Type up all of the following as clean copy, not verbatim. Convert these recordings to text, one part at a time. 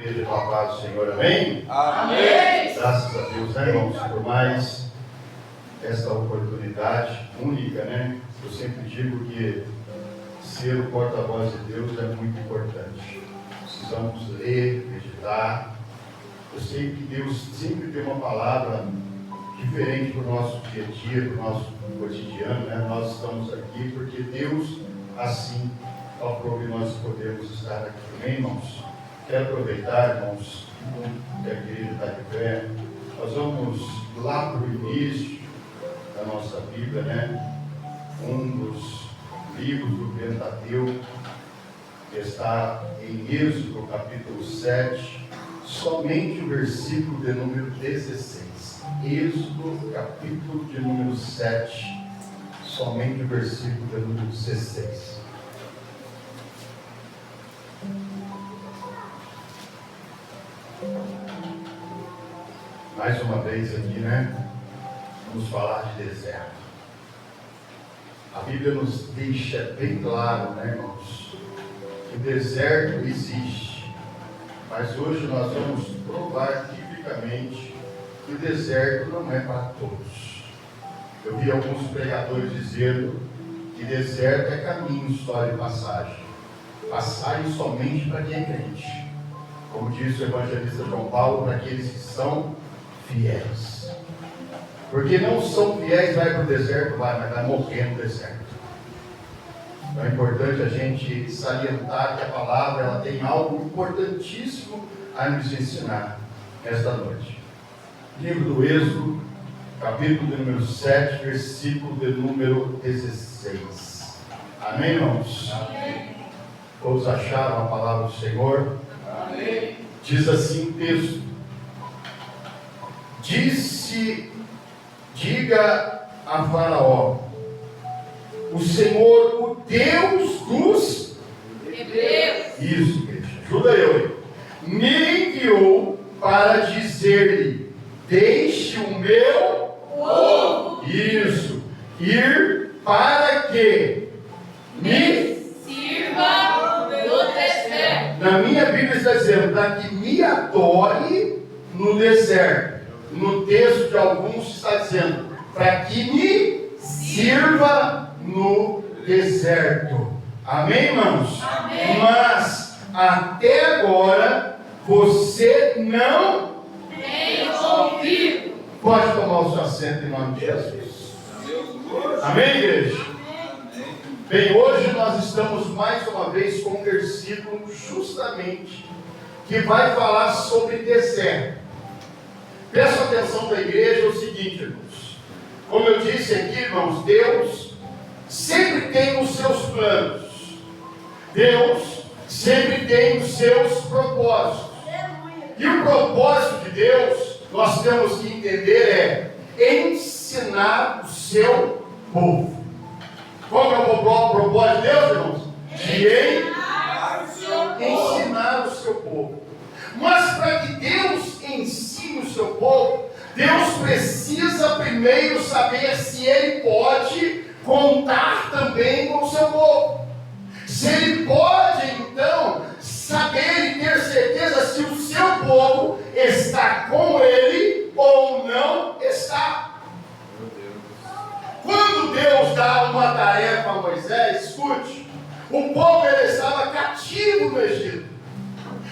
igreja com a paz do Senhor, amém? Amém. Graças a Deus, né, irmãos, por mais esta oportunidade única, né? Eu sempre digo que ser o porta-voz de Deus é muito importante. Precisamos ler, meditar. Eu sei que Deus sempre tem uma palavra diferente para o nosso dia a dia, para o nosso cotidiano, né? Nós estamos aqui porque Deus assim aprove e nós podemos estar aqui, amém, irmãos? Quero aproveitar, irmãos, que a igreja está de pé. Nós vamos lá para o início da nossa Bíblia, né? Um dos livros do Pentateuco, que está em Êxodo, capítulo 7, somente o versículo de número 16. Êxodo, capítulo de número 7, somente o versículo de número 16. Mais uma vez aqui, né? Vamos falar de deserto. A Bíblia nos deixa bem claro, né, irmãos, que o deserto existe. Mas hoje nós vamos provar biblicamente que o deserto não é para todos. Eu vi alguns pregadores dizendo que deserto é caminho só de passagem. Passagem somente para quem é crente. Como disse o evangelista João Paulo, para aqueles que são fiéis. Porque não são fiéis, vai para o deserto, mas vai morrer no deserto. Então é importante a gente salientar que a palavra ela tem algo importantíssimo a nos ensinar esta noite. Livro do Êxodo, capítulo de número 7, versículo de número 16. Amém, irmãos? Amém. Todos acharam a palavra do Senhor? Amém. Diz assim o texto: diga a Faraó, o Senhor, o Deus dos Hebreus. Isso, igreja, ajuda eu aí. Me enviou para dizer-lhe: deixe o meu Povo Isso, ir para que me. sirva no deserto. Na minha Bíblia está dizendo, para que me adore no deserto. No texto de alguns está dizendo, para que me sirva no deserto. Amém, irmãos? Amém. Mas até agora você não Tem ouvido. pode tomar o seu assento em nome de Jesus. Amém, igreja? Bem, hoje nós estamos mais uma vez com um versículo justamente que vai falar sobre deserto. Presta atenção da igreja, é o seguinte, irmãos. Como eu disse aqui, irmãos, Deus sempre tem os seus planos. Deus sempre tem os seus propósitos. E o propósito de Deus, nós temos que entender, é ensinar o seu povo. Qual que é o propósito de Deus, irmãos? De ensinar o seu povo. Mas para que Deus ensine o seu povo, Deus precisa primeiro saber se Ele pode contar também com o seu povo. Se Ele pode, então, saber e ter certeza se o seu povo está com Ele ou não está. Quando Deus dá uma tarefa a Moisés, escute, o povo ele estava cativo no Egito.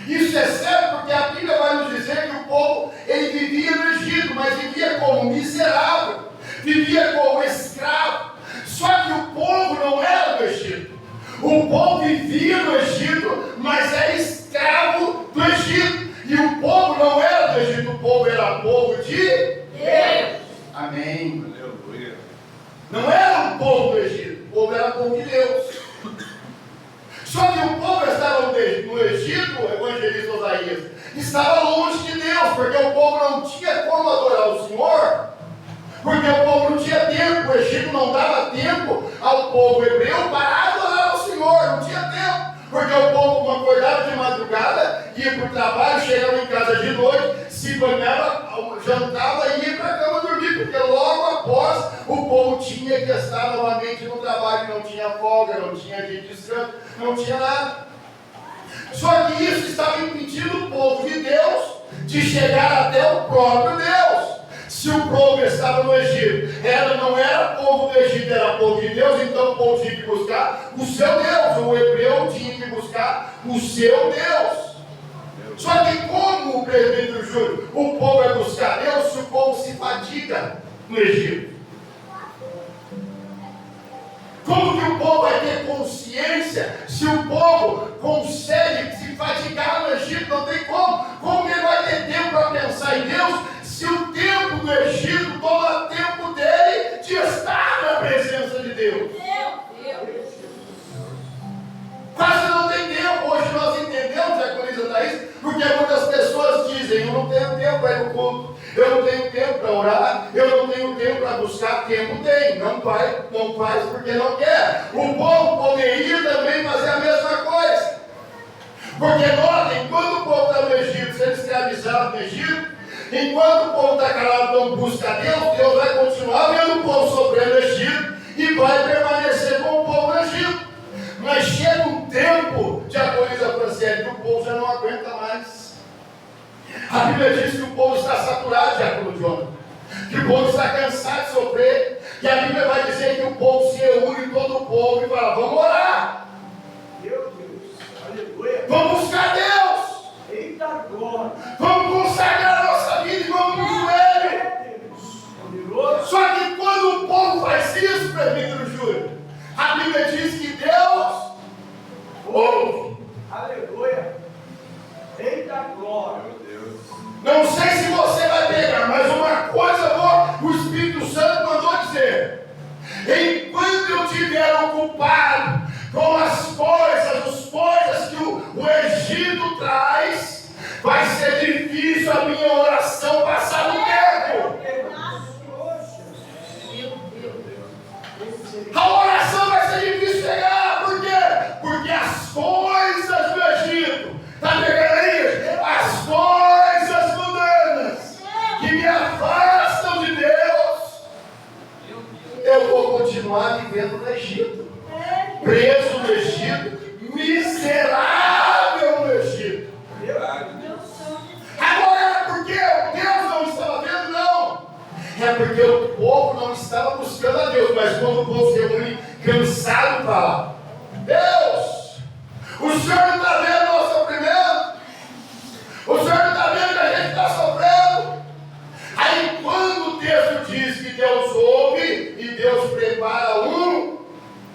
Isso é sério porque a Bíblia vai nos dizer que o povo ele vivia no Egito, mas vivia como miserável, vivia como escravo. Só que o povo não era do Egito. O povo vivia no Egito, mas era escravo do Egito. E o povo não era do Egito, o povo era povo de Deus. Amém. Não era o povo do Egito, o povo era o povo de Deus. Só que o povo estava no Egito, o evangelista Osaías, estava longe de Deus, porque o povo não tinha como adorar o Senhor, porque o povo não tinha tempo, o Egito não dava tempo ao povo hebreu para adorar o Senhor, não tinha tempo, porque o povo acordava de madrugada, ia para o trabalho, chegava em casa de noite, se banhava, jantava e ia para a cama dormir, porque logo após o povo tinha que estar novamente no trabalho, não tinha folga, não tinha dia de descanso, não tinha nada. Só que isso estava impedindo o povo de de chegar até o próprio Deus. Se o povo estava no Egito, não era povo do Egito, era povo de Deus, então o povo tinha que buscar o seu Deus. O hebreu tinha que buscar o seu Deus. Só que como, o presbítero Júlio, o povo vai buscar Deus se o povo se fadiga no Egito? Como que o povo vai ter consciência se o povo consegue se fatigar no Egito? Não tem como. Como ele vai ter tempo para pensar em Deus se o tempo do Egito toma tempo dele de estar na presença de Deus? Quase não tem tempo. Hoje nós entendemos, Diaconisa Thaís, porque muitas pessoas dizem: eu não tenho tempo para ir no culto, eu não tenho tempo para orar, eu não tenho tempo para buscar. Tempo tem, não faz porque não quer. O povo poderia também fazer a mesma coisa. Porque notem, enquanto o povo está no Egito, sendo escravizado no Egito, enquanto o povo está calado, não busca Deus, Deus vai continuar vendo o povo sofrendo no Egito e vai permanecer com o povo no Egito. Mas chega um tempo, Diaconisa Franciele, que o povo já não aguenta mais. A Bíblia diz que o povo está saturado, Diácono Jonathan, que o povo está cansado de sofrer, e a Bíblia vai dizer que o povo se reúne, todo o povo, e fala: vamos orar. Meu Deus, aleluia. Vamos buscar Deus. Eita glória. Vamos consagrar a nossa vida e vamos no joelho. Poderoso. Só que quando o povo faz isso, presbítero Júlio, a Bíblia diz que Deus ouve. Aleluia. Eita glória. Meu Deus. Não sei se você vai pegar, mas uma coisa o Espírito Santo mandou dizer: enquanto eu estiver ocupado com as coisas que o Egito traz, vai ser difícil a minha oração passar no tempo. A oração vai ser difícil chegar. Por quê? Porque as coisas do Egito, está pegando aí? As coisas mundanas que me afastam de Deus, eu vou continuar vivendo no Egito, preso no Egito, miserável no Egito. Agora é porque Deus não estava vendo, não. É porque o povo não estava buscando a Deus. Mas quando o povo se reúne cansado, fala: Deus, o Senhor não está vendo o nosso sofrimento? O Senhor não está vendo que a gente está sofrendo? Aí quando o texto diz que Deus ouve e Deus prepara um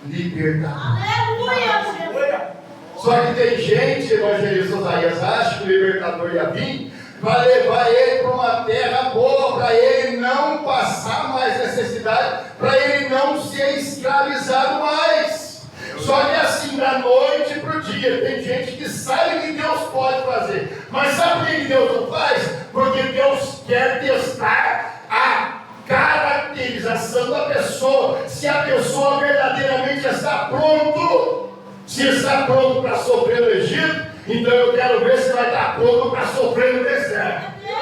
libertador. Aleluia. Só que tem gente, evangelista Osaías, acha que o libertador ia vir para levar ele para uma terra boa, para ele não passar mais necessidade, para ele não ser escravizado mais. Só que assim, da noite para o dia, tem gente que sabe que Deus pode fazer, mas sabe por que Deus não faz? Porque Deus quer testar a caracterização da pessoa, se a pessoa verdadeiramente está pronto. Se está pronto para sofrer no Egito, então eu quero ver se vai estar pronto para sofrer no deserto. Meu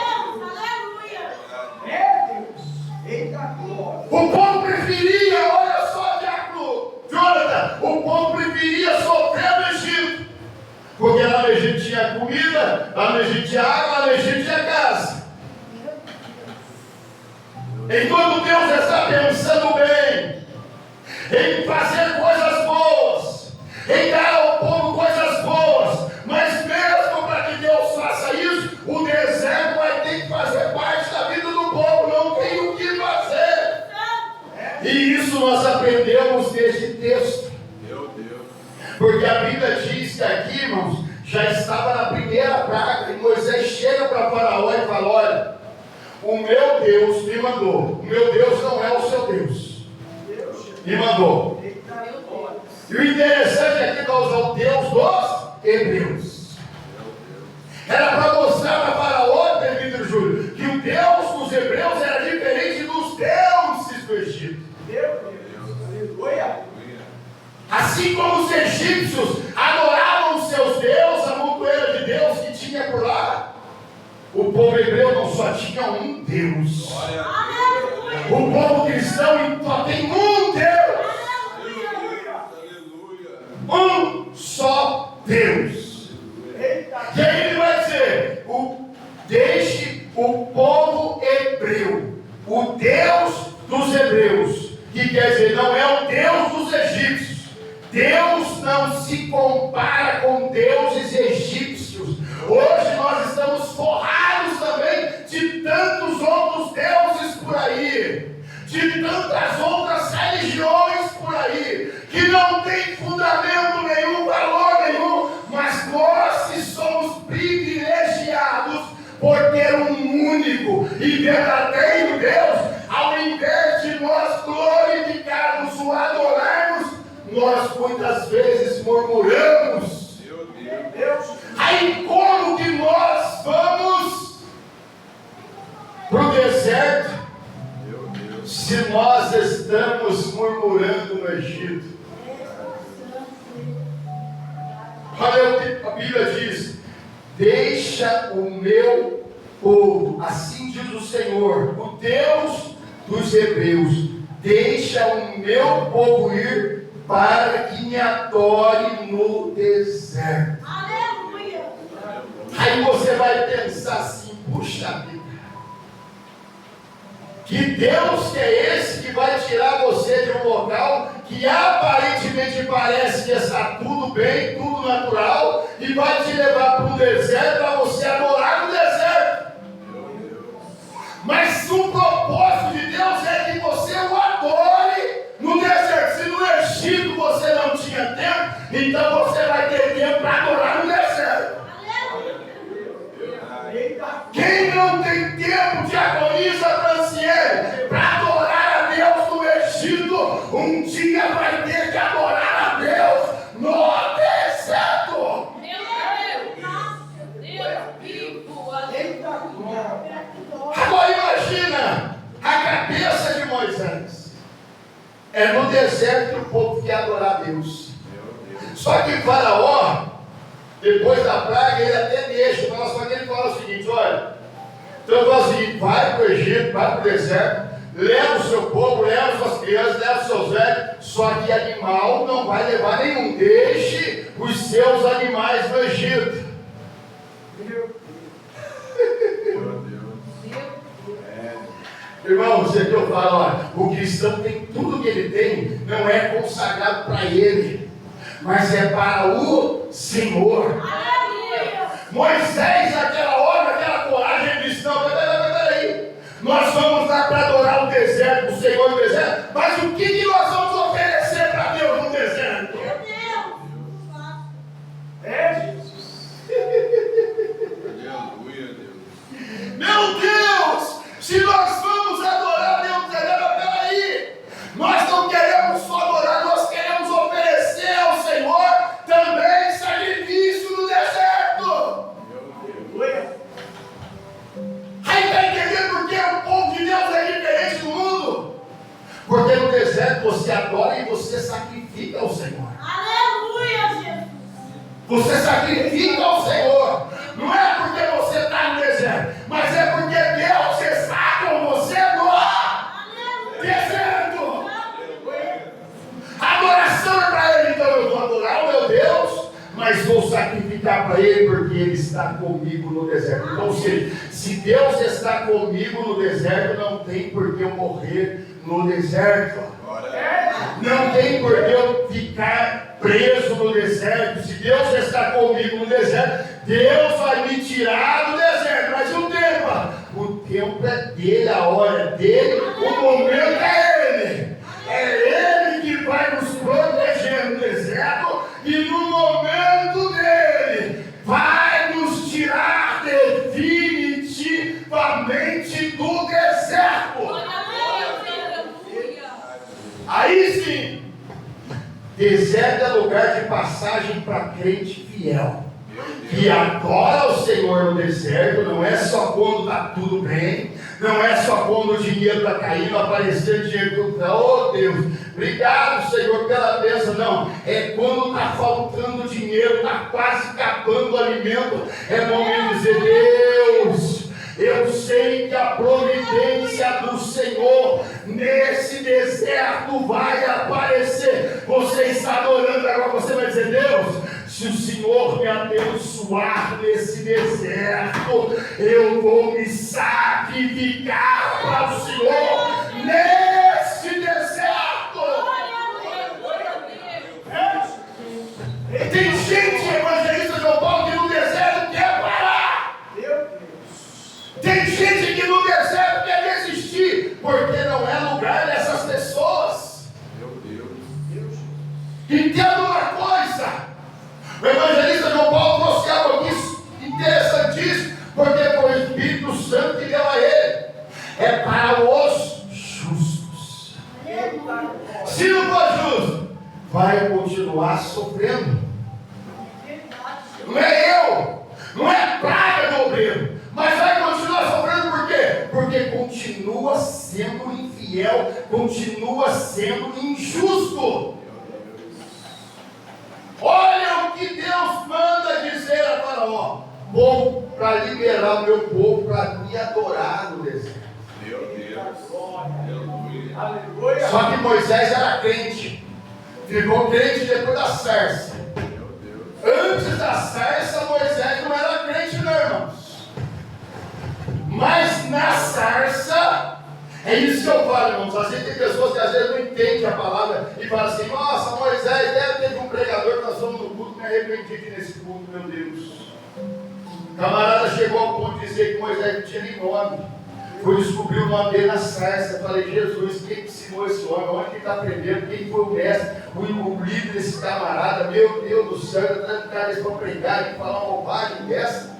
Deus. Eita glória. O povo preferia, olha só, Diácono Jonathan, o povo preferia sofrer no Egito, porque lá no Egito tinha comida, lá no Egito tinha água, lá no Egito tinha casa. Enquanto Deus está pensando bem em fazer coisas boas, em dar ao povo coisas boas, mas mesmo para que Deus faça isso, o deserto vai ter que fazer parte da vida do povo, não tem o que fazer. E isso nós aprendemos deste texto, Meu Deus. porque a Bíblia diz que aqui, irmãos, já estava na primeira praga, e Moisés chega para Faraó e fala: olha, o meu Deus me mandou, o meu Deus não é o seu Deus, me mandou. Eita glória. E o interessante aqui é usar o Deus dos hebreus. Era para mostrar para Faraó, presbítero Júlio, que o Deus dos hebreus era diferente dos deuses do Egito. Meu Deus. Aleluia. Assim como os egípcios adoravam os seus deuses, a montoeira de Deus que tinha por lá, o povo hebreu não só tinha um Deus. Glória. O povo cristão só tem um Deus. Aleluia. Um só Deus. Eita. E aí ele vai dizer: deixe o Deus dos hebreus, que quer dizer, não é o Deus dos egípcios. Deus não se compara com deuses egípcios. Hoje nós estamos forrados também de tantos outros deuses por aí, de tantas outras religiões por aí, que não tem fundamento nenhum, valor nenhum, mas nós que somos privilegiados por ter um único e verdadeiro Deus, ao invés de nós glorificarmos o adorarmos, nós muitas vezes murmuramos. Meu Deus. Aí como que nós vamos para o deserto se nós estamos murmurando no Egito? Olha o que a Bíblia diz: deixa o meu povo, assim diz o Senhor, o Deus dos hebreus, deixa o meu povo ir para que me adore no deserto. Aleluia. Aí você vai pensar assim: puxa vida, que Deus que é esse que vai tirar você de um local que aparentemente parece que está tudo bem, tudo natural, e vai te levar para um deserto para você adorar no deserto? Mas o propósito de Deus é que você o adore no deserto. Se no Egito você não tinha tempo, então você vai ter tempo para adorar no deserto. Quem não tem tempo, diaconisa Franciele, para adorar a Deus no Egito, um dia vai ter que adorar a Deus no deserto. Deus vivo. Eita glória. Agora imagina a cabeça de Moisés. É no deserto que o povo quer adorar a Deus. Só que Faraó, depois da praga, ele até deixa, só que ele fala o seguinte: olha, então ele fala o seguinte: vai para o Egito, vai para o deserto, leva o seu povo, leva suas crianças, leva os seus velhos, só que animal não vai levar nenhum, deixe os seus animais no Egito. Irmão, você que eu falo, olha, o cristão tem tudo que ele tem, não é consagrado para ele, mas é para o Senhor. Aleluia. Moisés, naquela hora, naquela coragem, ele disse: não, peraí, nós vamos lá para adorar o deserto, o Senhor no deserto, mas o que nós vamos oferecer para Deus no deserto? Meu Deus. É Jesus. Aleluia, Deus. Meu Deus, se nós vamos adorar Deus no deserto, peraí, nós não queremos só adorar, nós queremos oferecer ao Senhor também sacrifício no deserto. Aleluia. Aí está entendendo por que o povo de Deus é diferente do mundo? Porque no deserto você adora e você sacrifica ao Senhor. Aleluia, Jesus. Você sacrifica ao Senhor. Não é porque você está no deserto, mas é porque Deus está com você no deserto. A adoração é para Ele. Então eu vou adorar o meu Deus, mas vou sacrificar para Ele porque Ele está comigo no deserto. Então, se Deus está comigo no deserto, não tem por que eu morrer no deserto. Não tem por que eu ficar preso no deserto. Se Deus está comigo no deserto, Deus vai me tirar do deserto. Mas o tempo? O tempo é dele, a hora é dele, o momento é ele. É ele que vai nos proteger no deserto e no momento dele vai nos tirar definitivamente do deserto. Aí sim, deserto é lugar de passagem para crente fiel, que adora o Senhor no deserto. Não é só quando está tudo bem, não é só quando o dinheiro está caindo, aparecendo dinheiro. Oh Deus, obrigado Senhor pela bênção. Não, é quando está faltando dinheiro, está quase acabando o alimento. É momento de dizer: Deus, eu sei que a providência do Senhor nesse deserto vai aparecer. Você está adorando agora, você vai dizer: Deus, se o Senhor me abençoar nesse deserto, eu vou me sacrificar para o Senhor Tem gente que no deserto quer desistir, porque não é lugar dessas pessoas. Meu Deus. Entenda uma coisa, o evangelista João Paulo trouxe algo aqui interessantíssimo, porque foi o Espírito Santo que deu a ele, é para os justos. Se não for justo, vai continuar sofrendo. Não é eu, não é praga do obreiro, mas vai continuar sofrendo por quê? Porque continua sendo infiel, continua sendo injusto. Olha o que Deus manda dizer a Faraó: vou para liberar o meu povo para me adorar no deserto. Meu Deus. Aleluia. Aleluia. Só que Moisés era crente, ficou crente depois da sarça. Meu Deus. Antes da sarça, Moisés não era crente, não, irmãos. Mas na sarça, é isso que eu falo, irmãos. Às vezes tem pessoas que às vezes não entendem a palavra e falam assim: nossa, Moisés deve ter um pregador que nós fomos no culto, me arrependi aqui nesse culto, meu Deus. O camarada chegou ao ponto de dizer que Moisés não tinha nem nome. Fui descobrir o nome dele na sarça. Falei: Jesus, quem ensinou esse homem? Onde ele está aprendendo? Quem foi o mestre? O líder desse camarada? Meu Deus do céu, eu trago cara desse para pregar e falar uma bobagem dessa.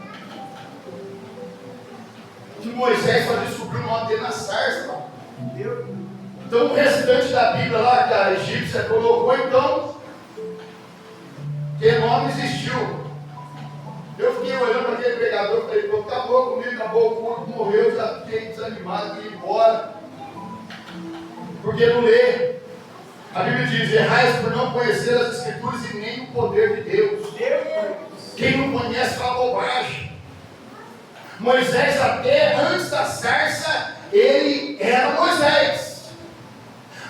Que Moisés só descobriu o nome dele na sarça, irmão. Então o restante da Bíblia lá que a egípcia colocou, então, que nome existiu. Eu fiquei olhando para aquele pregador e falei: pô, acabou comigo, acabou o culto, morreu, já fiquei desanimado de ir embora. Porque não lê. A Bíblia diz: errais por não conhecer as Escrituras e nem o poder de Deus. Quem não conhece fala bobagem. Moisés, até antes da sarça, ele era Moisés.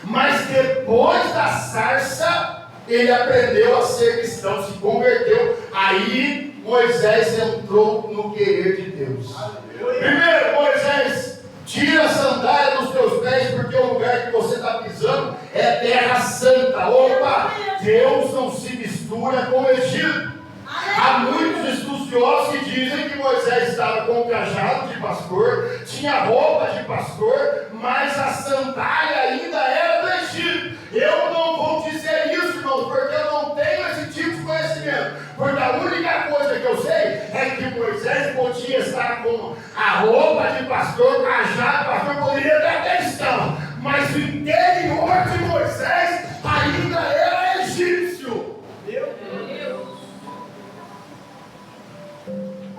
Mas depois da sarça, ele aprendeu a ser cristão, se converteu. Aí Moisés entrou no querer de Deus. Primeiro, Moisés, tira a sandália dos teus pés, porque o lugar que você está pisando é terra santa. Opa, Deus não se mistura com o Egito. Há muitos estudiosos que dizem que Moisés estava com o cajado de pastor, tinha roupa de pastor, mas a sandália ainda era do Egito. Eu não vou dizer isso, irmãos, porque eu não tenho esse tipo de conhecimento. Porque a única coisa que eu sei é que Moisés podia estar com a roupa de pastor, o cajado de pastor, poderia até estão, mas o interior de Moisés ainda era egípcio.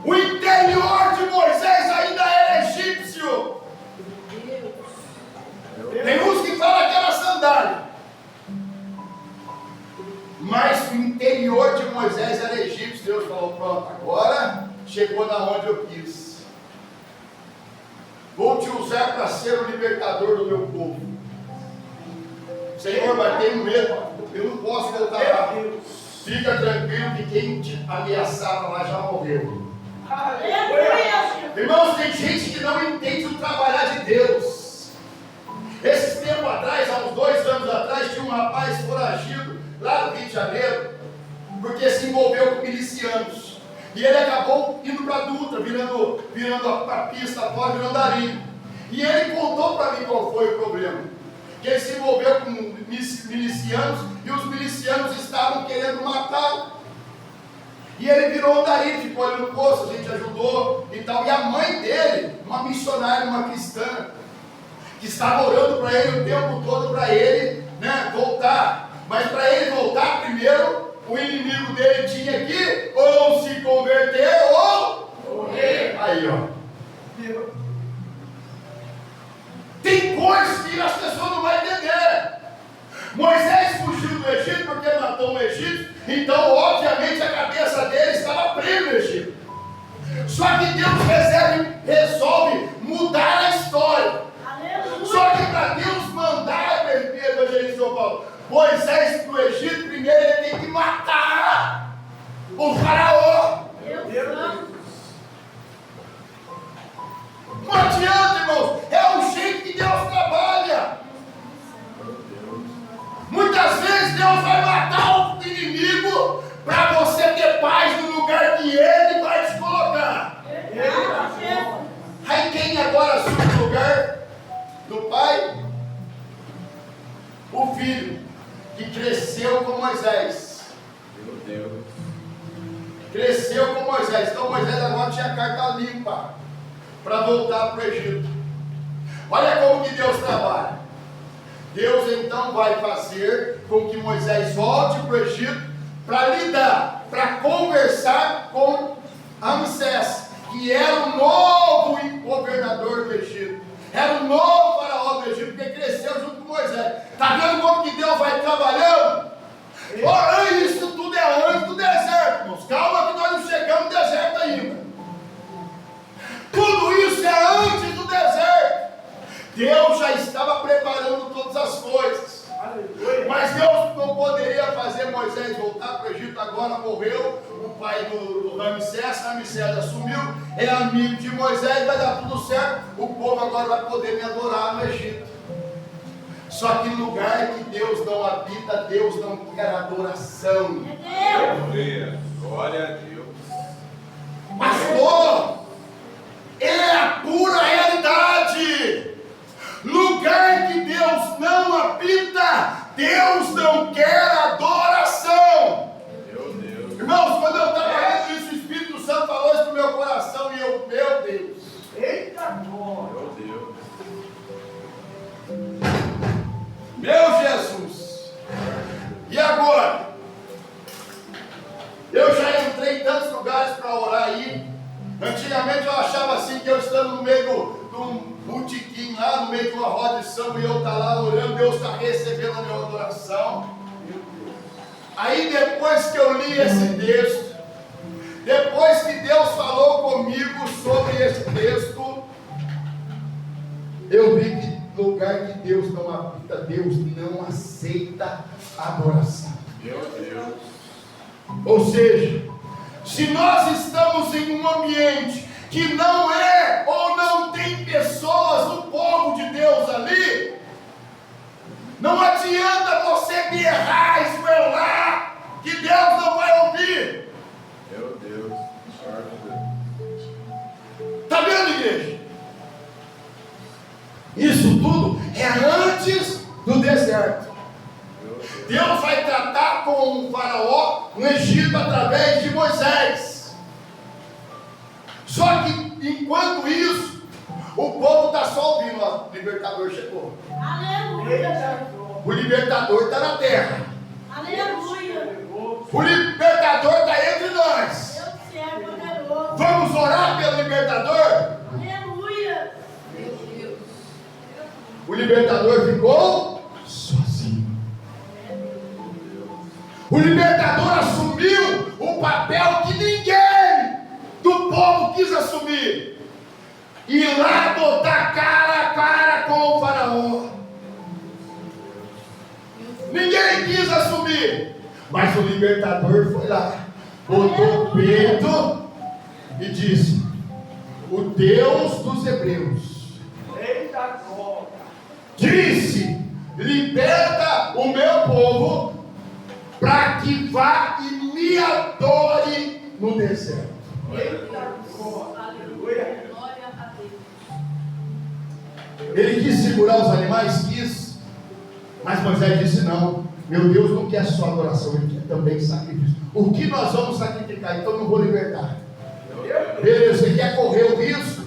O interior de Moisés ainda era egípcio. Tem uns que falam que era sandália, mas o interior de Moisés era egípcio. Deus falou: pronto, agora chegou na onde eu quis. Vou te usar para ser o libertador do meu povo. Senhor, mas tenho medo, eu não posso voltar lá. Fica tranquilo que quem te ameaçava lá já morreu. Irmãos, tem gente que não entende o trabalhar de Deus. Esses tempos atrás, há uns 2 anos atrás, tinha um rapaz foragido lá no Rio de Janeiro, porque se envolveu com milicianos. E ele acabou indo para a Dutra, virando a pista fora, virando Ari. E ele contou para mim qual foi o problema. Que ele se envolveu com milicianos e os milicianos estavam querendo matá-lo. E ele virou Dari, ficou ali no poço, a gente ajudou e tal. E a mãe dele, uma missionária, uma cristã, que estava orando para ele o tempo todo para ele, voltar. Mas para ele voltar, primeiro, o inimigo dele tinha que ou se converter ou morrer. Aí, ó. Tem coisas que as pessoas não vão entender. Moisés fugiu do Egito porque matou um egípcio, então obviamente a cabeça dele estava presa no Egito. Só que Deus resolve mudar a história. Aleluia. Só que para Deus mandar o evangelista São Paulo, Moisés para o Egito, primeiro ele tem que matar o faraó. Não adianta, irmãos, é o jeito que Deus trabalha. Muitas vezes Deus vai matar o inimigo para você ter paz no lugar que Ele vai te colocar. Aí quem pai, o filho, que cresceu com Moisés. Meu Deus. Cresceu com Moisés. Então Moisés agora tinha a carta limpa para voltar para o Egito. Olha como que Deus trabalha. Deus então vai fazer com que Moisés volte para o Egito para lidar, para conversar com Ramsés, que era o novo governador do Egito. Era o novo faraó do Egito, porque cresceu junto com Moisés. Está vendo como que Deus vai trabalhando? Olha, isso tudo é antes do deserto, irmãos. Calma que nós não chegamos no deserto ainda. Tudo isso é antes do deserto. Deus já estava preparando todas as coisas. Aleluia. Mas Deus não poderia fazer Moisés voltar para o Egito. Agora morreu o pai do Ramsés. Ramsés assumiu, é amigo de Moisés, vai dar tudo certo. O povo agora vai poder me adorar no Egito. Só que no lugar que Deus não habita, Deus não quer adoração. Aleluia. Glória a Deus. Pastor, é a pura realidade. Lugar que Deus não habita, Deus não quer adoração. Meu Deus. Irmãos, quando eu estava lendo isso, o Espírito Santo falou isso no meu coração e eu, meu Deus. Eita glória. Meu Deus. Meu Jesus! E agora? Eu já entrei em tantos lugares para orar aí. Antigamente eu achava assim que eu estando no meio de um botequim lá, no meio de uma roda de samba, e eu estar lá orando, Deus está recebendo a minha adoração. Aí depois que eu li esse texto, depois que Deus falou comigo sobre esse texto, eu vi que lugar que Deus não habita, Deus não aceita adoração. Meu Deus. Ou seja, se nós estamos em um ambiente que não é ou não tem pessoas do povo de Deus ali, não adianta você berrar, esgoelar, que Deus não vai ouvir. Meu Deus. Está vendo, igreja? Isso tudo é antes do deserto. Deus vai tratar com o faraó no Egito através de Moisés. Só que enquanto isso, o povo está só ouvindo, ó, o libertador chegou. Aleluia, Eita Jesus. glória. O libertador está na terra. Aleluia. O libertador está entre nós. Deus do céu, poderoso. Vamos orar pelo libertador? Aleluia. Meu Deus. O libertador ficou sozinho. O libertador assumiu o papel que ninguém do povo quis assumir. Ir lá botar cara a cara com o faraó. Ninguém quis assumir. Mas o libertador foi lá, botou o peito e disse: o Deus dos Hebreus Eita glória. disse: liberta o meu povo para que vá e me adore no deserto. Eita glória. Aleluia. Glória a Deus. Ele quis segurar os animais? Quis. Mas Moisés disse: não, meu Deus não quer só adoração, ele quer também sacrifício. O que nós vamos sacrificar? Então eu não vou libertar. Beleza, você quer correr o risco?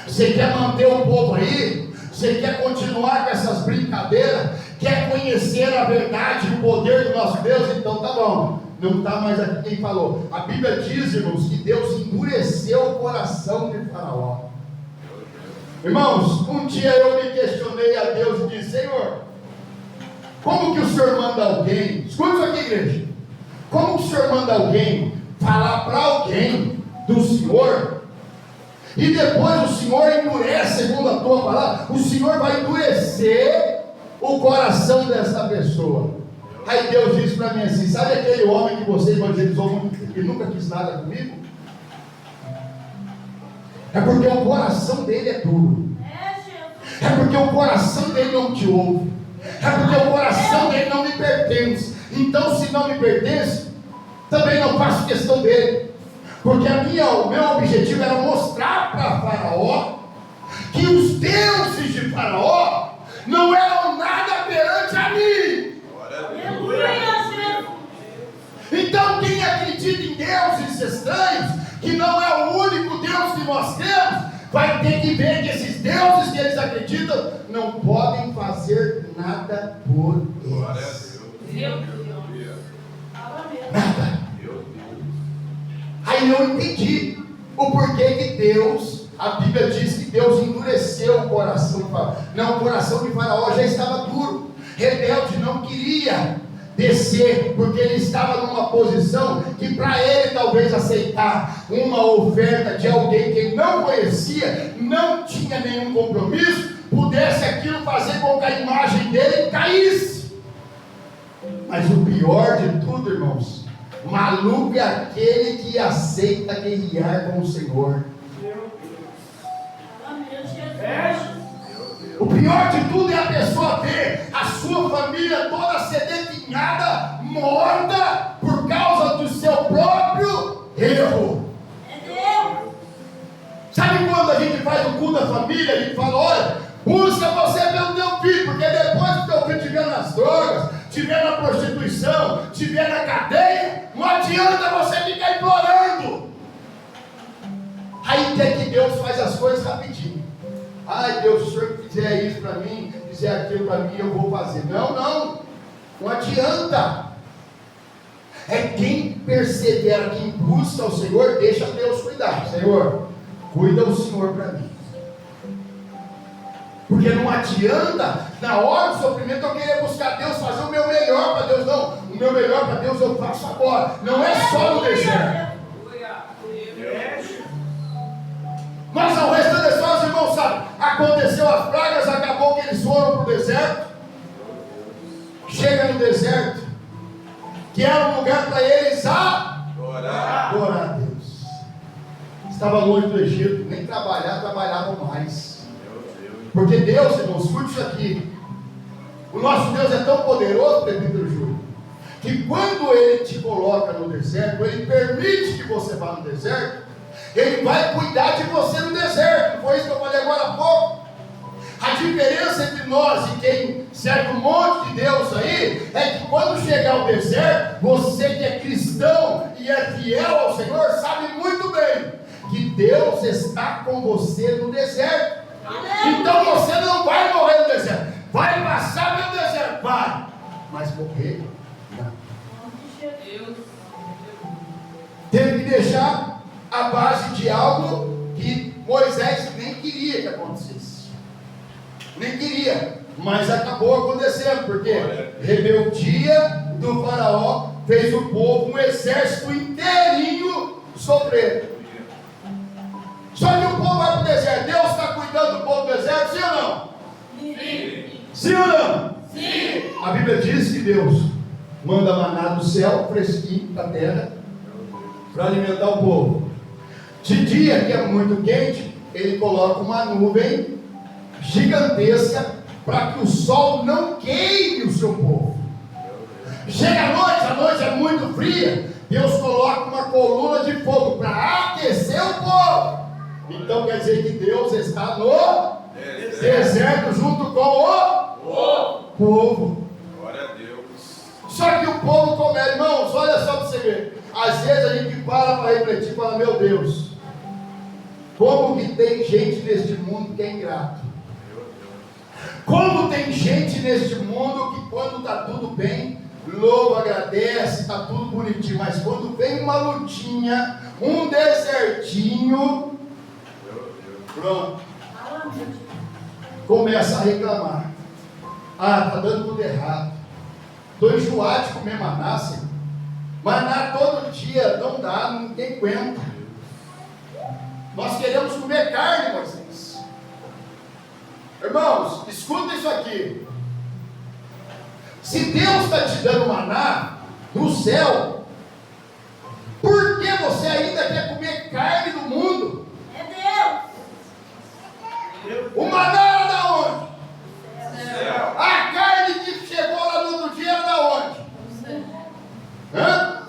Você quer manter o povo aí? Você quer continuar com essas brincadeiras? Quer conhecer a verdade e o poder do nosso Deus? Então tá bom. Não está mais aqui quem falou. A Bíblia diz, irmãos, que Deus endureceu o coração de Faraó. Irmãos, um dia eu me questionei a Deus e disse: Senhor, como que o Senhor manda alguém? Escuta isso aqui, igreja. Como que o Senhor manda alguém falar para alguém do Senhor e depois o Senhor endurece, segundo a tua palavra, o Senhor vai endurecer o coração dessa pessoa? Aí Deus disse para mim assim: sabe aquele homem que você evangelizou muito e nunca quis nada comigo? É porque o coração dele é duro. É, Jesus. É porque o coração dele não te ouve. É porque o coração dele não me pertence. Então, se não me pertence, também não faço questão dele. Porque o meu objetivo era mostrar para Faraó que os deuses de Faraó fazemos? Vai ter que ver que esses deuses que eles acreditam não podem fazer nada por Glória a eles. Deus. Aleluia. Fala mesmo. Nada. Meu Deus. Aí eu entendi o porquê que Deus, a Bíblia diz que Deus endureceu o coração de Faraó. Não, o coração de Faraó já estava duro, rebelde, não queria descer, porque ele estava numa posição que para ele talvez aceitar uma oferta de alguém que ele não conhecia, não tinha nenhum compromisso, pudesse aquilo fazer com que a imagem dele caísse. Mas o pior de tudo, irmãos, maluco é aquele que aceita guerrear com o Senhor. Fala mesmo, Jesus. Meu Deus. O pior de tudo é a pessoa ver a sua família toda sedentinhada, morta, por causa do seu próprio erro. É Deus. Sabe quando a gente faz o culto da família, a gente fala, olha, busca você pelo teu filho, porque depois que o teu filho estiver nas drogas, estiver na prostituição, estiver na cadeia, não adianta você ficar implorando. Aí é que Deus faz as coisas rapidinho. Ai Deus, se o Senhor fizer isso para mim, fizer aquilo para mim, eu vou fazer. Não adianta. É quem persevera, quem busca o Senhor, deixa Deus cuidar. Senhor, cuida o Senhor para mim. Porque não adianta, na hora do sofrimento, eu querer buscar Deus, fazer o meu melhor para Deus. Não, o meu melhor para Deus eu faço agora. Não é só no deserto. Mas ao restante é só os irmãos sabem. Aconteceu as pragas, acabou que eles foram para o deserto. Chega no deserto, que era um lugar para eles adorar a Deus. Estava longe do Egito, nem trabalhavam mais. Porque Deus, irmãos, escute isso aqui. O nosso Deus é tão poderoso, presbítero Júlio, que quando Ele te coloca no deserto, Ele permite que você vá no deserto, Ele vai cuidar de você no deserto. Não foi isso que eu falei agora há pouco? A diferença entre nós e quem serve um monte de Deus aí, é que quando chegar ao deserto, você que é cristão e é fiel ao Senhor, sabe muito bem que Deus está com você no deserto. Então você não vai morrer no deserto. Vai passar pelo deserto, vai. Mas morrer, não. Teve que deixar a base de algo que Moisés nem queria que acontecesse. Nem queria, mas acabou acontecendo, porque rebeldia do faraó fez o povo, um exército inteirinho sofrer. Só que o povo vai para o deserto. Deus está cuidando do povo do deserto, sim ou não? Sim. Sim ou não? Sim. A Bíblia diz que Deus manda maná do céu, fresquinho da terra, para alimentar o povo. De dia, que é muito quente, Ele coloca uma nuvem gigantesca para que o sol não queime o seu povo. Chega a noite é muito fria, Deus coloca uma coluna de fogo para aquecer o povo. Então quer dizer que Deus está no deserto junto com o povo. Glória a Deus. Só que o povo comete, irmãos, olha só para você ver. Às vezes a gente para refletir e fala, meu Deus, como que tem gente neste mundo que é ingrato. Como tem gente neste mundo que quando está tudo bem, louva, agradece, está tudo bonitinho, mas quando vem uma lutinha, um desertinho, pronto, começa a reclamar. Ah, está dando tudo errado. Estou enjoado de comer maná, Senhor. Maná todo dia, não dá, ninguém aguenta. Nós queremos comer carne, Moisés. Irmãos, escuta isso aqui. Se Deus está te dando maná do céu, por que você ainda quer comer carne do mundo? É Deus. O maná era da onde? Céu. A carne que chegou lá no outro dia era da onde? Hã?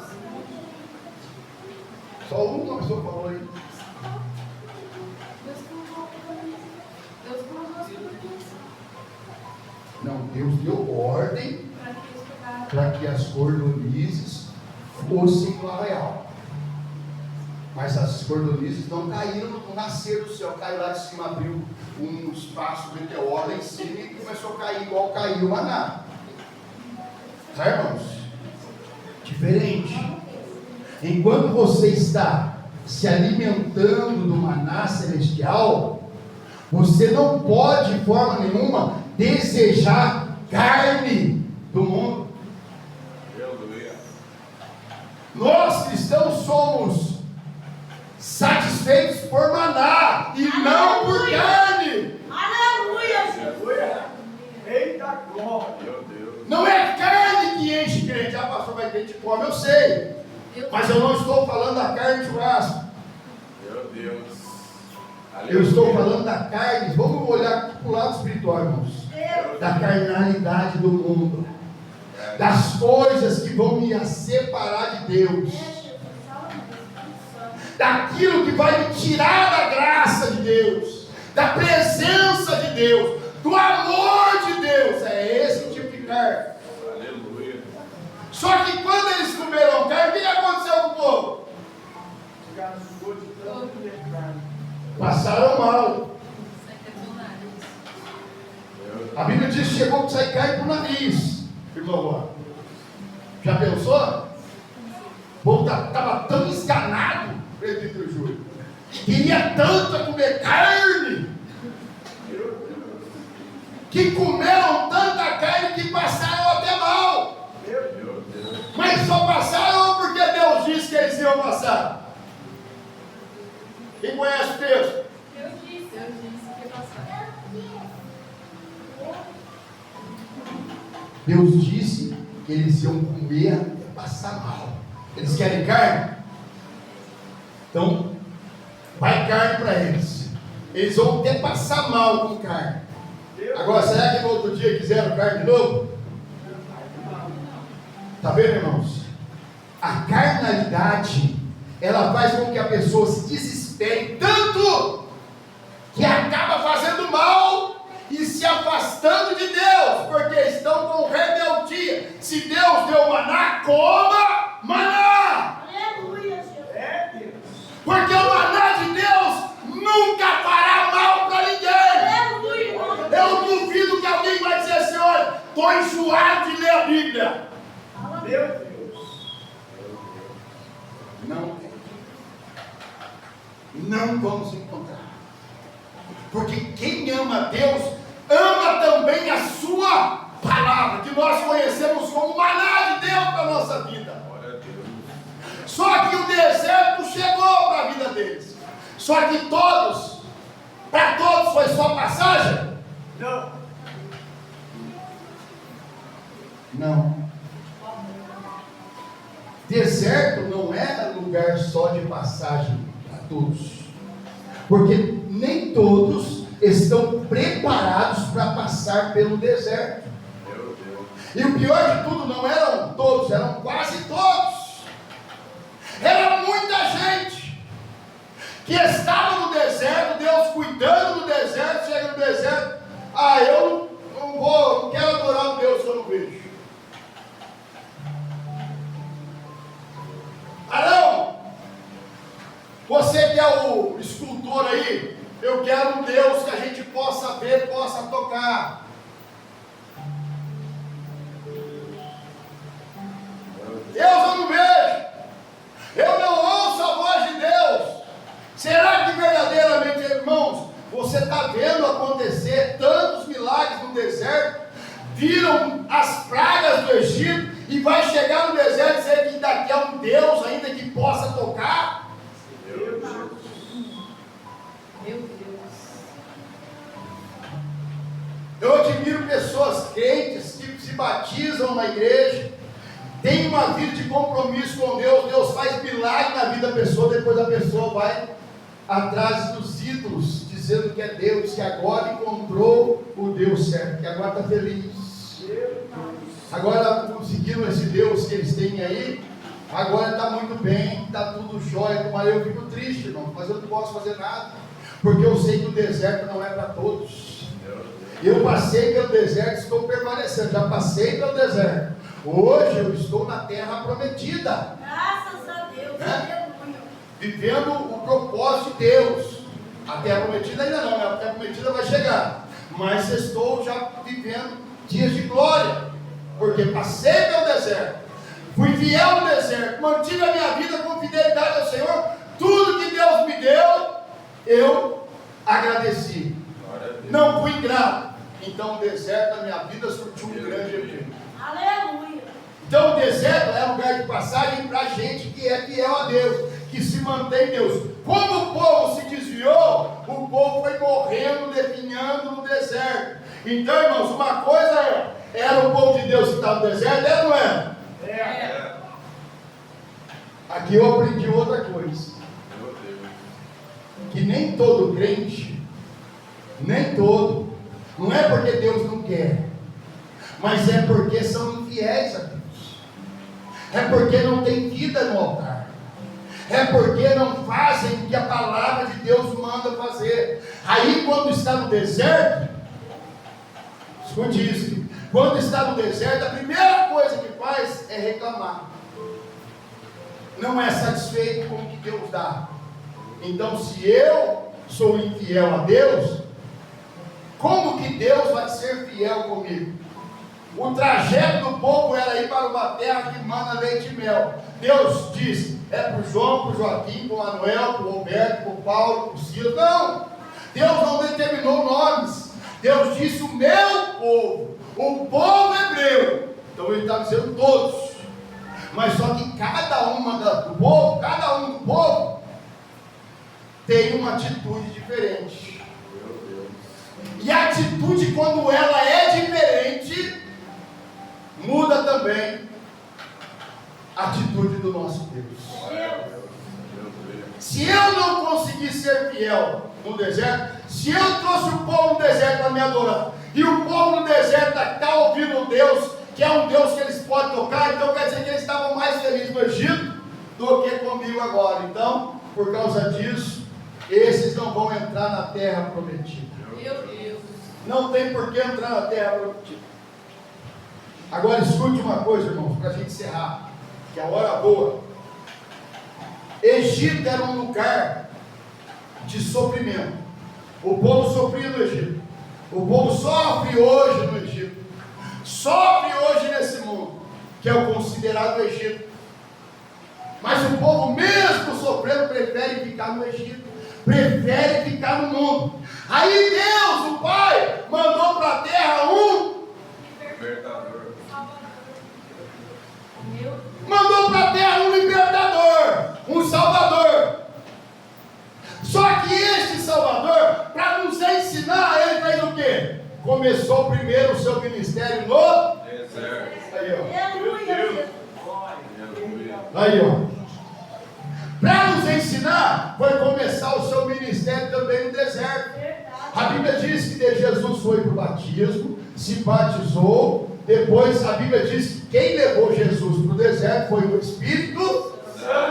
Só uma pessoa falou aí. Não, Deus deu ordem para que as cordonizes fossem para o arraial. Mas as cordonizes não caíram, não nasceram do céu, caiu lá de cima, abriu um espaço meteoro lá em cima e começou a cair igual caiu o maná. Tá, irmãos? Diferente. Enquanto você está se alimentando do maná celestial, você não pode de forma nenhuma desejar carne do mundo. Aleluia. Nós cristãos somos satisfeitos por maná e não por carne. Aleluia. Aleluia. Eita glória. Meu Deus. Não é carne que enche crente. Ah, pastor, vai crente come, eu sei. Mas eu não estou falando da carne de churrasco. Meu Deus. Eu estou falando da carne. Vamos olhar para o lado espiritual, irmãos. Da carnalidade do mundo. Das coisas que vão me separar de Deus. Daquilo que vai me tirar da graça de Deus. Da presença de Deus. Do amor de Deus. É esse tipo de carne. Aleluia. Só que quando eles comeram carne, o que aconteceu com o povo? Gastou de tanto comer carne. Passaram mal. A Bíblia diz que chegou a sair carne para o nariz. Irmão, já pensou? O povo estava tão esganado, presbítero Júlio. Queria tanto comer carne, que comeram tanta carne que passaram até mal. Meu Deus. Mas só passaram porque Deus disse que eles iam passar. Quem conhece o texto? Eu disse que passar. Deus disse que eles iam comer até passar mal. Eles querem carne? Então, vai carne para eles. Eles vão até passar mal com carne. Agora, será que no outro dia quiseram carne de novo? Está vendo, irmãos? A carnalidade, ela faz com que a pessoa se desespere tanto que acaba fazendo mal e se afastando de Deus, porque estão com rebeldia. Se Deus deu maná, coma maná. Aleluia, Jesus. É Deus. Porque o maná de Deus nunca fará mal para ninguém. Aleluia. Eu duvido que alguém vai dizer assim: olha, estou enjoado de ler a Bíblia. Meu Deus. Não vamos encontrar. Porque quem ama Deus, ama também a sua palavra, que nós conhecemos como maná de Deus para a nossa vida. Glória a Deus. Só que o deserto chegou para a vida deles. Só que para todos foi só passagem? Não. Não. Deserto não é lugar só de passagem para todos, porque nem todos estão preparados para passar pelo deserto. Meu Deus. E o pior de tudo, não eram todos, eram quase todos. Era muita gente que estava no deserto, Deus cuidando do deserto. Chega no deserto: ah, eu não quero adorar um Deus que eu não vejo. Arão, você que é o escultor aí, eu quero um Deus que a gente possa ver, possa tocar. Deus eu não vejo, eu não ouço a voz de Deus. Será que verdadeiramente, irmãos, você está vendo acontecer tantos milagres no deserto? Viram as pragas do Egito e vai chegar no deserto e dizer que daqui é um Deus ainda que possa tocar? Meu Deus. Meu Deus. Eu admiro pessoas crentes que se batizam na igreja, tem uma vida de compromisso com Deus, Deus faz milagre na vida da pessoa, depois a pessoa vai atrás dos ídolos, dizendo que é Deus, que agora encontrou o Deus certo, que agora está feliz. Agora conseguiram esse Deus que eles têm aí, agora está muito bem, está tudo jóia, mas eu fico triste, irmão, mas eu não posso fazer nada, porque eu sei que o deserto não é para todos. Eu passei pelo deserto, estou permanecendo, já passei pelo deserto. Hoje eu estou na terra prometida. Graças a Deus. Aleluia. vivendo o propósito de Deus. A terra prometida ainda não, a terra prometida vai chegar. Mas estou já vivendo dias de glória, porque passei pelo deserto, fui fiel no deserto, mantive a minha vida com fidelidade ao Senhor. Tudo que Deus me deu, eu agradeci. Não fui ingrato. Então o deserto da minha vida surtiu um grande efeito. Aleluia. Então o deserto é lugar de passagem para gente que é fiel a Deus, que se mantém em Deus. Como o povo se desviou, o povo foi morrendo, definhando no deserto. Então, irmãos, uma coisa era o povo de Deus que estava no deserto, era ou não era? É. Aqui eu aprendi outra coisa. Meu Deus. Que nem todo crente, nem todo, não é porque Deus não quer, mas é porque são infiéis a Deus. É porque não tem vida no altar. É porque não fazem o que a palavra de Deus manda fazer. Aí quando está no deserto, escute isso, quando está no deserto, a primeira coisa que faz é reclamar. Não é satisfeito com o que Deus dá. Então, se eu sou infiel a Deus, como que Deus vai ser fiel comigo? O trajeto do povo era ir para uma terra que mana leite e mel. Deus diz, é para o João, para o Joaquim, para o Manuel, para o Roberto, para o Paulo, para o Silas. Não! Deus não determinou nomes. Deus disse o meu povo, o povo hebreu. Então ele está dizendo todos. Mas só que cada um do povo tem uma atitude diferente. E a atitude, quando ela é diferente, muda também a atitude do nosso Deus. Se eu não conseguir ser fiel no deserto, se eu trouxe o povo no deserto para me adorar, e o povo no deserto está ouvindo um Deus, que é um Deus que eles podem tocar, então quer dizer que eles estavam mais felizes no Egito do que comigo agora. Então, por causa disso, esses não vão entrar na terra prometida. Meu Deus. Não tem por que entrar na terra prometida. Agora escute uma coisa, irmãos, para a gente encerrar, que é a hora boa. Egito era um lugar de sofrimento. O povo sofria no Egito. O povo sofre hoje no Egito. Sofre hoje nesse mundo, que é o considerado Egito. Mas o povo, mesmo sofrendo, prefere ficar no Egito, prefere ficar no mundo. Aí Deus, o Pai, mandou para a terra um Libertador. mandou para a terra um libertador, um salvador. Só que este salvador, para nos ensinar, ele fez o quê? Começou primeiro o seu ministério no Deserto. aí, ó. Aleluia. Aleluia. Aí, ó. Para nos ensinar, foi começar o seu ministério também no deserto. A Bíblia diz que Jesus foi para o batismo, se batizou. Depois a Bíblia diz que quem levou Jesus para o deserto foi o Espírito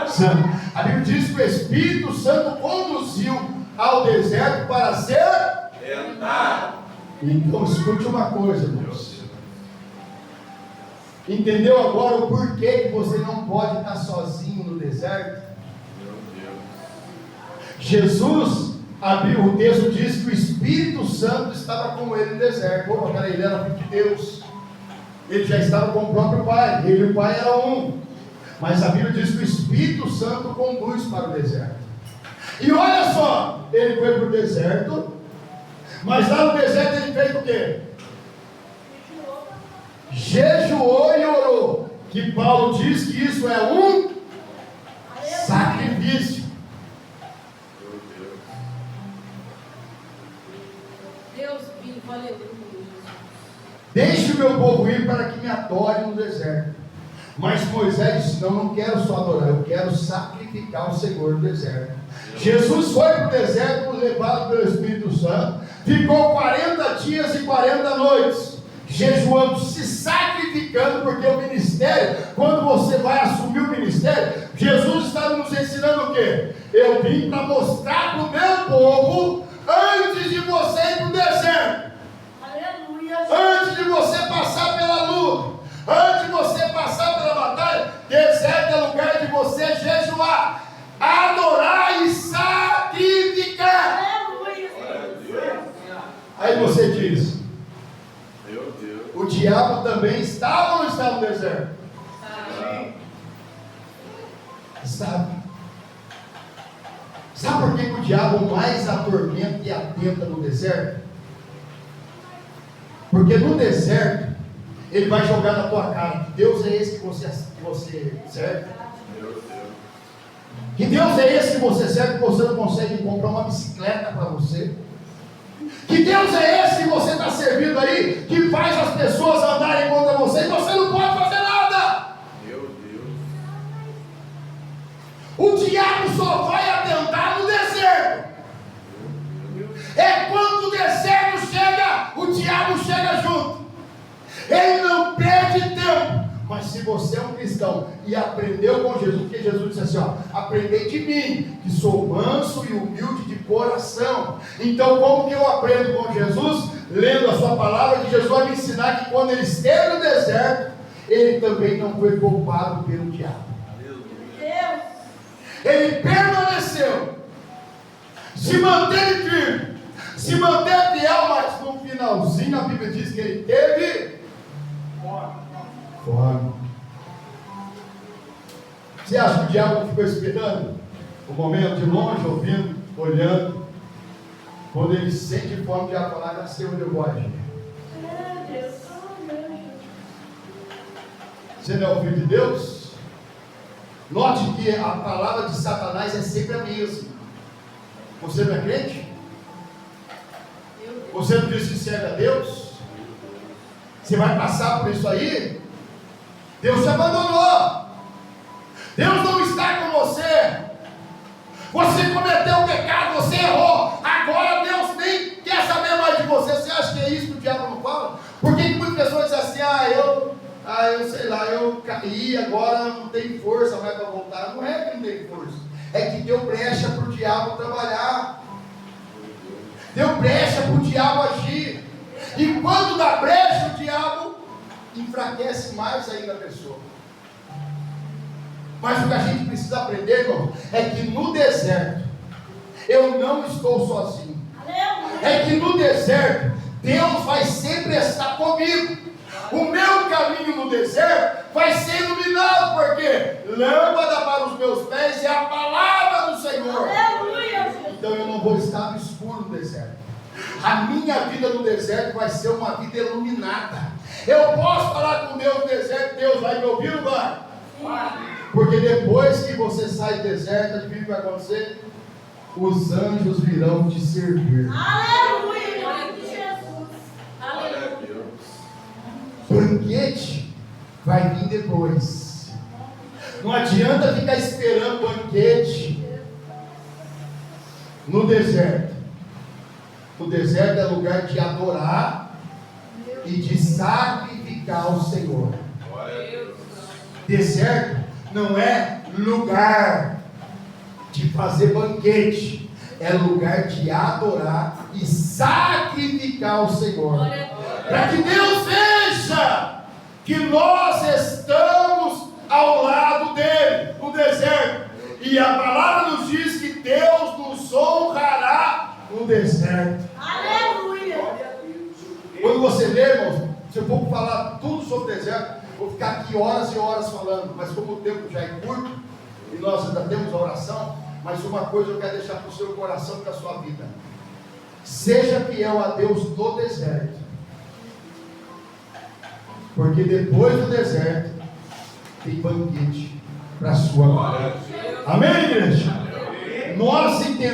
Santo. A Bíblia diz que o Espírito Santo conduziu ao deserto para ser Tentado. Então escute uma coisa, irmãos. Entendeu agora o porquê que você não pode estar sozinho no deserto? Meu Deus. Jesus, o texto diz que o Espírito Santo estava com ele no deserto. Pô, peraí, ele era filho de Deus. Ele já estava com o próprio Pai. Ele e o Pai eram um. Mas a Bíblia diz que o Espírito Santo conduz para o deserto. E olha só, ele foi para o deserto. Mas lá no deserto ele fez o quê? Jejuou e orou. Que Paulo diz que isso é um sacrifício. Meu Deus. Deus vivo, aleluia. Deixe o meu povo ir para que me adore no deserto. Mas Moisés disse, não quero só adorar, eu quero sacrificar o Senhor no deserto. Jesus foi para o deserto, levado pelo Espírito Santo, ficou 40 dias e 40 noites, jejuando, se sacrificando, porque o ministério, quando você vai assumir o ministério, Jesus está nos ensinando o quê? Eu vim para mostrar para o meu povo, antes de você ir para o deserto, Aleluia. antes de você passar pela luta, antes de você passar pela batalha, deserto é lugar de você jejuar, adorar Aí você diz: Meu Deus. o diabo também estava ou não estava no deserto? Estava. Sabe por que o diabo mais atormenta e atenta no deserto? Porque no deserto ele vai jogar na tua cara que Deus é esse que você serve. Meu Deus. Que Deus é esse que você serve, que você não consegue comprar uma bicicleta para você. Que Deus é esse que você está servindo aí, que faz as pessoas andarem contra você e você não pode fazer nada. Meu Deus. O diabo só vai atentar no deserto. É quando o deserto chega, o diabo chega junto. Ele não perde tempo. Mas se você é um cristão e aprendeu com Jesus, porque Jesus disse assim, ó: aprendei de mim, que sou manso e humilde de coração. Então como que eu aprendo com Jesus? Lendo a sua palavra, que Jesus vai me ensinar que quando ele esteve no deserto, ele também não foi poupado pelo diabo. Deus. Ele permaneceu, se manteve firme, se manteve fiel, mas no finalzinho a Bíblia diz que ele teve fome. Você acha que o diabo ficou esperando o momento de longe, ouvindo, olhando? Quando ele sente fome, o diabo fala: nasceu onde eu vou agir. Você não é o filho de Deus? Note que a palavra de Satanás é sempre a mesma. Você não é crente? Você não diz que serve a Deus? Você vai passar por isso aí? Deus te abandonou. Deus não está com você. Você cometeu um pecado, você errou. Agora Deus nem quer saber mais de você. Você acha que é isso que o diabo não fala? Por que muitas pessoas dizem assim: eu sei lá, eu caí, agora não tem força mais para voltar? Não é que não tem força, é que deu brecha para o diabo trabalhar, deu brecha para o diabo agir. E quando dá brecha, o diabo enfraquece mais ainda a pessoa. Mas o que a gente precisa aprender, irmão, é que no deserto eu não estou sozinho. É que no deserto Deus vai sempre estar comigo. O meu caminho no deserto vai ser iluminado, porque lâmpada para os meus pés é a palavra do Senhor. Então eu não vou estar no escuro no deserto. A minha vida no deserto vai ser uma vida iluminada. Eu posso falar com Deus no deserto, Deus vai me ouvir ou vai? Porque depois que você sai do deserto, adivinha o que vai acontecer? Os anjos virão te servir. Aleluia, Jesus. Aleluia. Banquete vai vir depois. Não adianta ficar esperando banquete no deserto. O deserto é lugar de adorar e de sacrificar ao Senhor. Deserto não é lugar de fazer banquete, é lugar de adorar e sacrificar ao Senhor. Para que Deus veja que nós estamos ao lado dele, no deserto. E a palavra nos diz que Deus nos honrará no deserto. Aleluia. Quando você lê, irmãos, se eu for falar tudo sobre o deserto, vou ficar aqui horas e horas falando, mas como o tempo já é curto, e nós ainda temos a oração, mas uma coisa eu quero deixar para o seu coração e para a sua vida: seja fiel a Deus no deserto, porque depois do deserto tem banquete para a sua glória. Amém, igreja? Nós entendemos